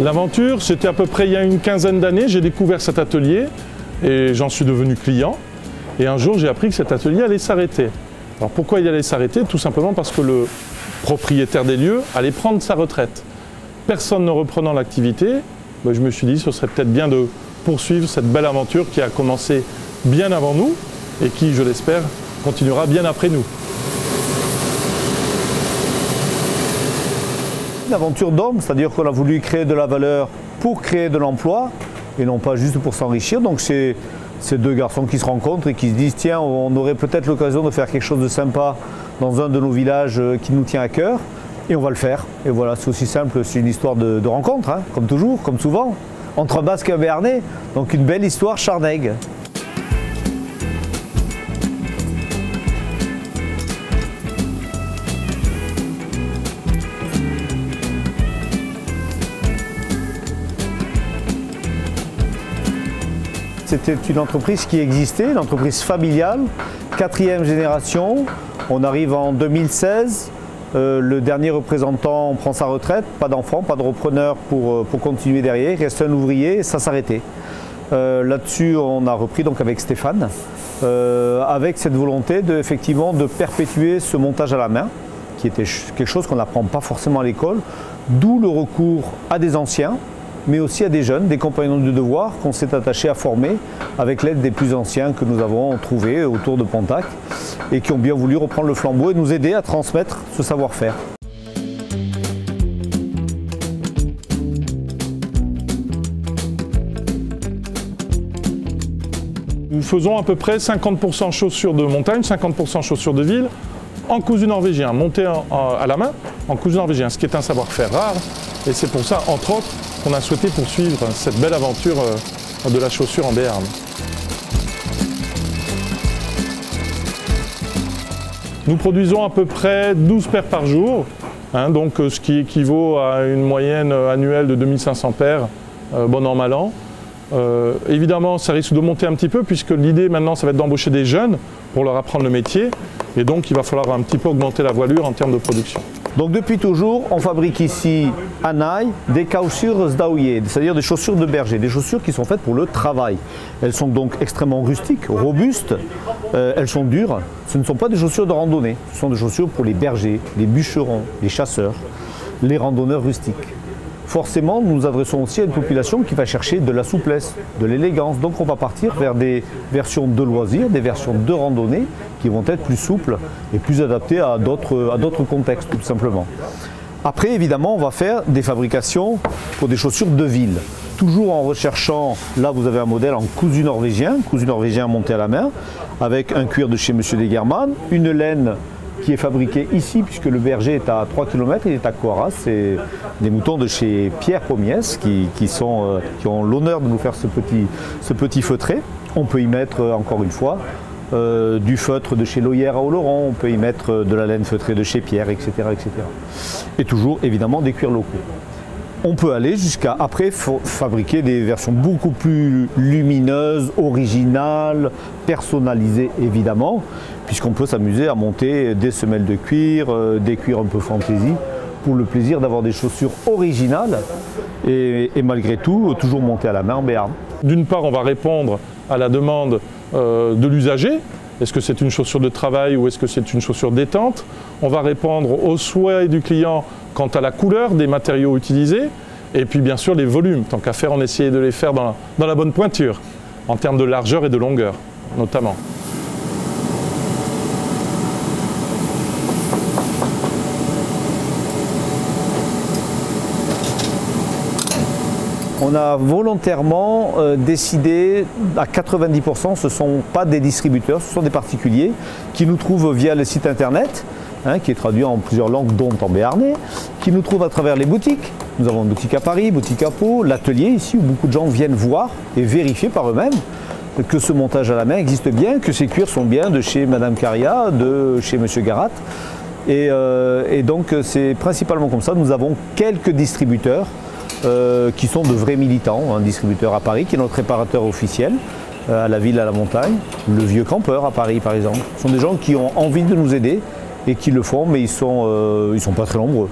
L'aventure, c'était à peu près il y a une quinzaine d'années, j'ai découvert cet atelier et j'en suis devenu client. Et un jour, j'ai appris que cet atelier allait s'arrêter. Alors pourquoi il allait s'arrêter? Tout simplement parce que le propriétaire des lieux allait prendre sa retraite. Personne ne reprenant l'activité, je me suis dit que ce serait peut-être bien de poursuivre cette belle aventure qui a commencé bien avant nous et qui, je l'espère, continuera bien après nous. Une aventure d'homme, c'est-à-dire qu'on a voulu créer de la valeur pour créer de l'emploi et non pas juste pour s'enrichir. Donc c'est ces deux garçons qui se rencontrent et qui se disent tiens, on aurait peut-être l'occasion de faire quelque chose de sympa dans un de nos villages qui nous tient à cœur et on va le faire. Et voilà, c'est aussi simple, c'est une histoire de rencontre, hein, comme toujours, comme souvent, entre un Basque et un Béarnais. Donc une belle histoire charnègue. C'était une entreprise qui existait, une entreprise familiale, 4e génération. On arrive en 2016. Le dernier représentant prend sa retraite, pas d'enfant, pas de repreneur pour continuer derrière. Il reste un ouvrier et ça s'arrêtait. Là-dessus, on a repris donc avec Stéphane, avec cette volonté effectivement de perpétuer ce montage à la main, qui était quelque chose qu'on n'apprend pas forcément à l'école, d'où le recours à des anciens, mais aussi à des jeunes, des compagnons de devoir qu'on s'est attaché à former avec l'aide des plus anciens que nous avons trouvés autour de Pontac et qui ont bien voulu reprendre le flambeau et nous aider à transmettre ce savoir-faire. Nous faisons à peu près 50% chaussures de montagne, 50% chaussures de ville en cousu norvégien, monté à la main en cousu norvégien, ce qui est un savoir-faire rare. Et c'est pour ça, entre autres, qu'on a souhaité poursuivre cette belle aventure de la chaussure en Béarn. Nous produisons à peu près 12 paires par jour, hein, donc ce qui équivaut à une moyenne annuelle de 2500 paires, bon an, mal an. Évidemment, ça risque de monter un petit peu puisque l'idée maintenant, ça va être d'embaucher des jeunes pour leur apprendre le métier. Et donc, il va falloir un petit peu augmenter la voilure en termes de production. Donc depuis toujours, on fabrique ici à Naï des chaussures sdaouillées, c'est-à-dire des chaussures de berger, des chaussures qui sont faites pour le travail. Elles sont donc extrêmement rustiques, robustes, elles sont dures. Ce ne sont pas des chaussures de randonnée, ce sont des chaussures pour les bergers, les bûcherons, les chasseurs, les randonneurs rustiques. Forcément, nous nous adressons aussi à une population qui va chercher de la souplesse, de l'élégance. Donc on va partir vers des versions de loisirs, des versions de randonnée qui vont être plus souples et plus adaptées à d'autres contextes, tout simplement. Après, évidemment, on va faire des fabrications pour des chaussures de ville. Toujours en recherchant, là vous avez un modèle en cousu norvégien monté à la main, avec un cuir de chez Monsieur Degerman, une laine qui est fabriqué ici, puisque le berger est à 3 km, il est à Coaras. C'est des moutons de chez Pierre Pomies qui ont l'honneur de nous faire ce petit feutré. On peut y mettre, encore une fois, du feutre de chez Loyère à Oloron, on peut y mettre de la laine feutrée de chez Pierre, etc., etc. Et toujours, évidemment, des cuirs locaux. On peut aller jusqu'à, après, fabriquer des versions beaucoup plus lumineuses, originales, personnalisées, évidemment, puisqu'on peut s'amuser à monter des semelles de cuir, des cuirs un peu fantaisie, pour le plaisir d'avoir des chaussures originales et malgré tout, toujours montées à la main en Béarn. D'une part, on va répondre à la demande de l'usager. Est-ce que c'est une chaussure de travail ou est-ce que c'est une chaussure détente? On va répondre aux souhaits du client quant à la couleur des matériaux utilisés et puis bien sûr les volumes. Tant qu'à faire, on essayait de les faire dans la bonne pointure, en termes de largeur et de longueur notamment. On a volontairement décidé, à 90%, ce ne sont pas des distributeurs, ce sont des particuliers qui nous trouvent via le site internet, hein, qui est traduit en plusieurs langues, dont en béarnais, qui nous trouvent à travers les boutiques. Nous avons une boutique à Paris, boutique à Pau, l'atelier ici où beaucoup de gens viennent voir et vérifier par eux-mêmes que ce montage à la main existe bien, que ces cuirs sont bien de chez Madame Caria, de chez Monsieur Garat. Et donc c'est principalement comme ça. Nous avons quelques distributeurs qui sont de vrais militants. Un distributeur à Paris qui est notre réparateur officiel, à la ville, à la montagne. Le Vieux Campeur à Paris par exemple. Ce sont des gens qui ont envie de nous aider et qui le font, mais ils sont pas très nombreux.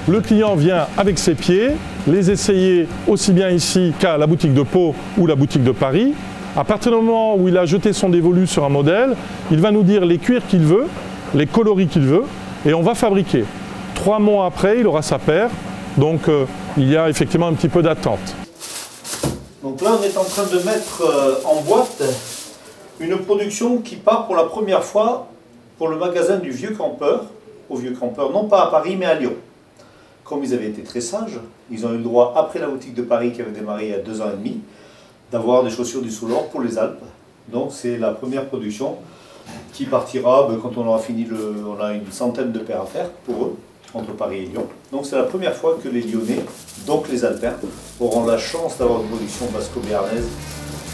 Le client vient avec ses pieds, les essayer aussi bien ici qu'à la boutique de Pau ou la boutique de Paris. À partir du moment où il a jeté son dévolu sur un modèle, il va nous dire les cuirs qu'il veut, les coloris qu'il veut, et on va fabriquer. 3 mois après, il aura sa paire, donc il y a effectivement un petit peu d'attente. Donc là, on est en train de mettre en boîte une production qui part pour la première fois pour le magasin du Vieux Campeur, au Vieux Campeur, non pas à Paris mais à Lyon. Comme ils avaient été très sages, ils ont eu le droit, après la boutique de Paris qui avait démarré il y a 2 ans et demi, d'avoir des chaussures du Soulor pour les Alpes. Donc c'est la première production qui partira quand on aura fini, on a une centaine de paires à faire pour eux, entre Paris et Lyon. Donc c'est la première fois que les Lyonnais, donc les Alpins, auront la chance d'avoir une production basco-béarnaise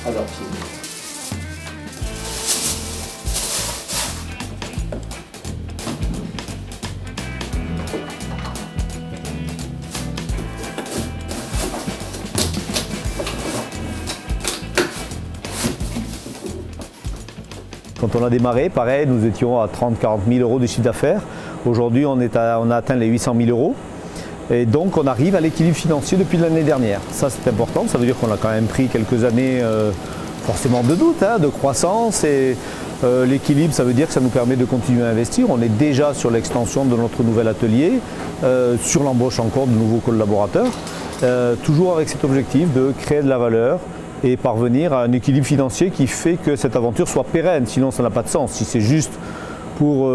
à leur pied. Quand on a démarré, pareil, nous étions à 30-40 000 euros de chiffre d'affaires. Aujourd'hui, on a atteint les 800 000 euros. Et donc, on arrive à l'équilibre financier depuis l'année dernière. Ça, c'est important. Ça veut dire qu'on a quand même pris quelques années forcément de doute, de croissance. Et l'équilibre, ça veut dire que ça nous permet de continuer à investir. On est déjà sur l'extension de notre nouvel atelier, sur l'embauche encore de nouveaux collaborateurs, toujours avec cet objectif de créer de la valeur et parvenir à un équilibre financier qui fait que cette aventure soit pérenne. Sinon, ça n'a pas de sens. Si c'est juste pour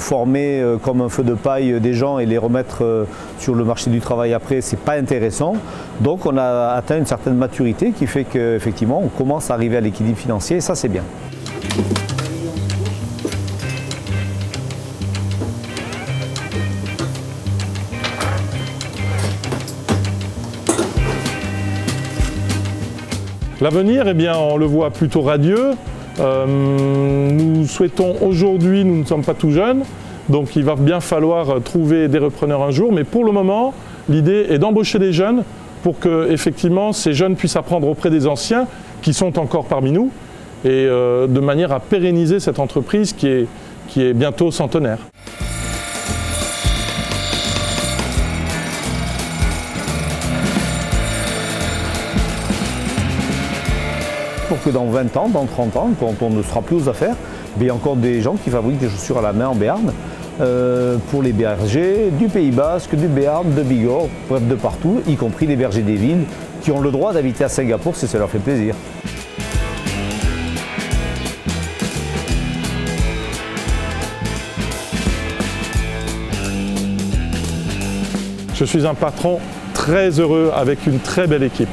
former comme un feu de paille des gens et les remettre sur le marché du travail après, c'est pas intéressant. Donc on a atteint une certaine maturité qui fait qu'effectivement on commence à arriver à l'équilibre financier et ça c'est bien. L'avenir, eh bien, on le voit plutôt radieux. Nous souhaitons aujourd'hui, nous ne sommes pas tout jeunes, donc il va bien falloir trouver des repreneurs un jour, mais pour le moment, l'idée est d'embaucher des jeunes pour que effectivement ces jeunes puissent apprendre auprès des anciens qui sont encore parmi nous et de manière à pérenniser cette entreprise qui est bientôt centenaire. Pour que dans 20 ans, dans 30 ans, quand on ne sera plus aux affaires, il y a encore des gens qui fabriquent des chaussures à la main en Béarn, pour les bergers du Pays Basque, du Béarn, de Bigorre, bref de partout, y compris les bergers des villes, qui ont le droit d'habiter à Singapour si ça leur fait plaisir. Je suis un patron très heureux avec une très belle équipe.